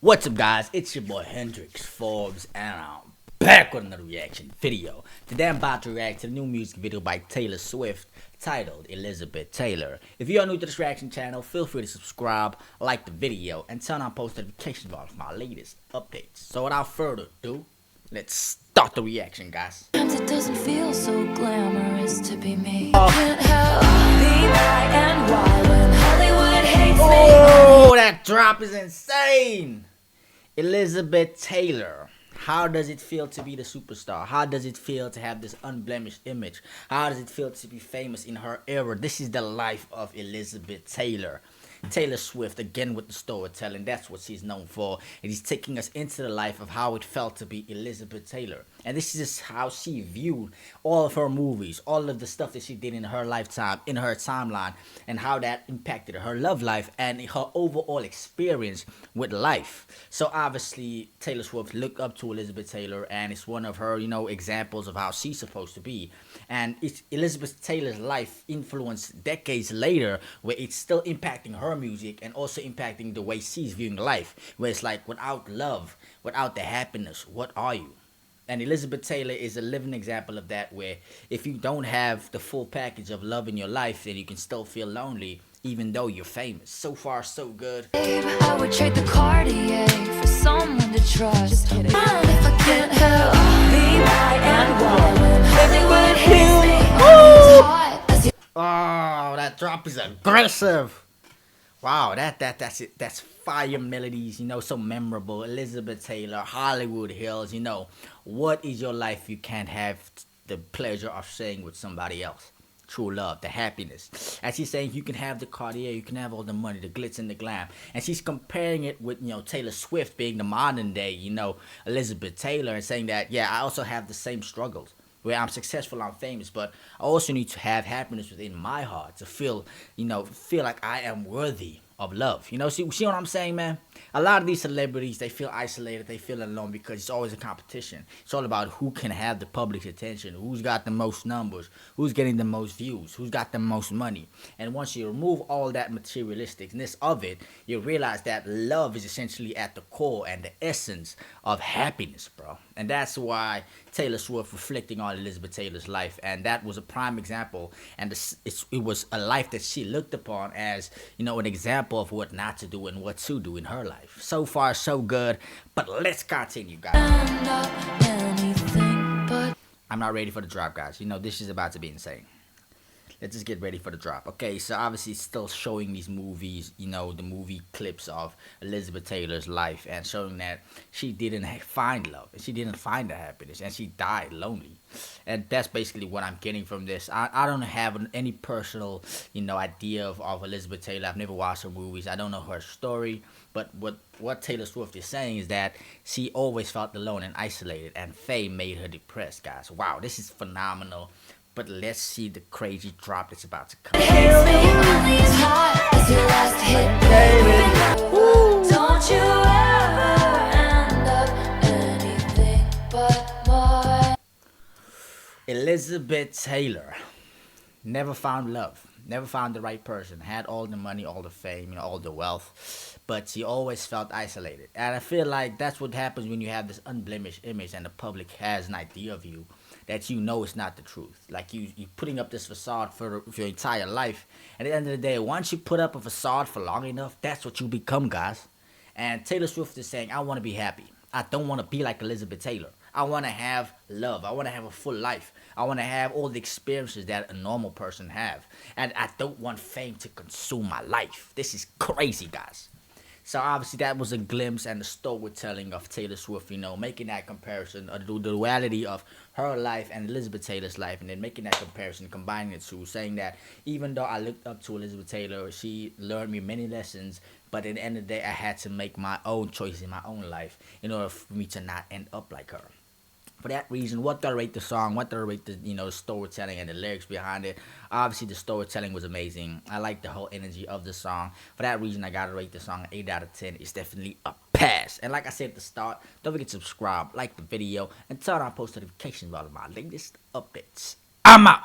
What's up, guys? It's your boy Hendrix Forbes, and I'm back with another reaction video. Today I'm about to react to the new music video by Taylor Swift titled Elizabeth Taylor. If you are new to this reaction channel, feel free to subscribe, like the video, and turn on post notifications for all of my latest updates. So without further ado, let's start the reaction, guys. It doesn't feel so glamorous to be me. Can't help being high and wild when Hollywood hates me. Oh, that drop is insane! Elizabeth Taylor. How does it feel to be the superstar? How does it feel to have this unblemished image? How does it feel to be famous in her era? This is the life of Elizabeth Taylor. Taylor Swift, again with the storytelling, that's what she's known for. And he's taking us into the life of how it felt to be Elizabeth Taylor. And this is how she viewed all of her movies, all of the stuff that she did in her lifetime, in her timeline, and how that impacted her love life and her overall experience with life. So obviously, Taylor Swift looked up to Elizabeth Taylor, and it's one of her, examples of how she's supposed to be. And it's Elizabeth Taylor's life influenced decades later, where it's still impacting her music and also impacting the way she's viewing life, where it's like, without love, without the happiness, what are you? And Elizabeth Taylor is a living example of that, where if you don't have the full package of love in your life, then you can still feel lonely even though you're famous. So far, so good. Babe, I would trade the Cartier for someone to trust. Just kidding. If I can't help being high and wild when Hollywood hates me. Oh, that drop is aggressive. Wow, that's it. That's fire melodies, so memorable. Elizabeth Taylor, Hollywood Hills, what is your life you can't have the pleasure of sharing with somebody else? True love, the happiness. As she's saying, you can have the Cartier, you can have all the money, the glitz and the glam. And she's comparing it with, Taylor Swift being the modern day, Elizabeth Taylor, and saying that, yeah, I also have the same struggles. Where I'm successful, I'm famous, but I also need to have happiness within my heart to feel like I am worthy of love. See what I'm saying, man? A lot of these celebrities, they feel isolated, they feel alone because it's always a competition. It's all about who can have the public's attention, who's got the most numbers, who's getting the most views, who's got the most money. And once you remove all that materialisticness of it, you realize that love is essentially at the core and the essence of happiness, bro. And that's why Taylor Swift reflecting on Elizabeth Taylor's life, and that was a prime example, and it was a life that she looked upon as, an example of what not to do and what to do in her life. So far, so good, but let's continue, guys. I'm not ready for the drop, guys. This is about to be insane. Let's just get ready for the drop. Okay, so obviously still showing these movies, the movie clips of Elizabeth Taylor's life, and showing that she didn't find love, and she didn't find the happiness, and she died lonely. And that's basically what I'm getting from this. I don't have any personal, idea of Elizabeth Taylor. I've never watched her movies. I don't know her story. But what Taylor Swift is saying is that she always felt alone and isolated, and fame made her depressed, guys. Wow, this is phenomenal. But let's see the crazy drop that's about to come. Don't you ever end up anything but more. Elizabeth Taylor never found love, never found the right person, had all the money, all the fame, all the wealth, but she always felt isolated. And I feel like that's what happens when you have this unblemished image and the public has an idea of you that it's not the truth. Like you're putting up this facade for your entire life, and at the end of the day, once you put up a facade for long enough, that's what you become, guys. And Taylor Swift is saying, I want to be happy. I don't want to be like Elizabeth Taylor. I want to have love. I want to have a full life. I want to have all the experiences that a normal person have. And I don't want fame to consume my life. This is crazy, guys. So obviously that was a glimpse and the storytelling of Taylor Swift, making that comparison, the duality of her life and Elizabeth Taylor's life, and then making that comparison, combining the two, saying that even though I looked up to Elizabeth Taylor, she learned me many lessons, but at the end of the day, I had to make my own choices in my own life in order for me to not end up like her. For that reason, what do I rate the song? What do I rate the storytelling and the lyrics behind it? Obviously, the storytelling was amazing. I like the whole energy of the song. For that reason, I gotta rate the song 8 out of 10. It's definitely a pass. And like I said at the start, don't forget to subscribe, like the video, and turn on post notifications for all of my latest updates. I'm out.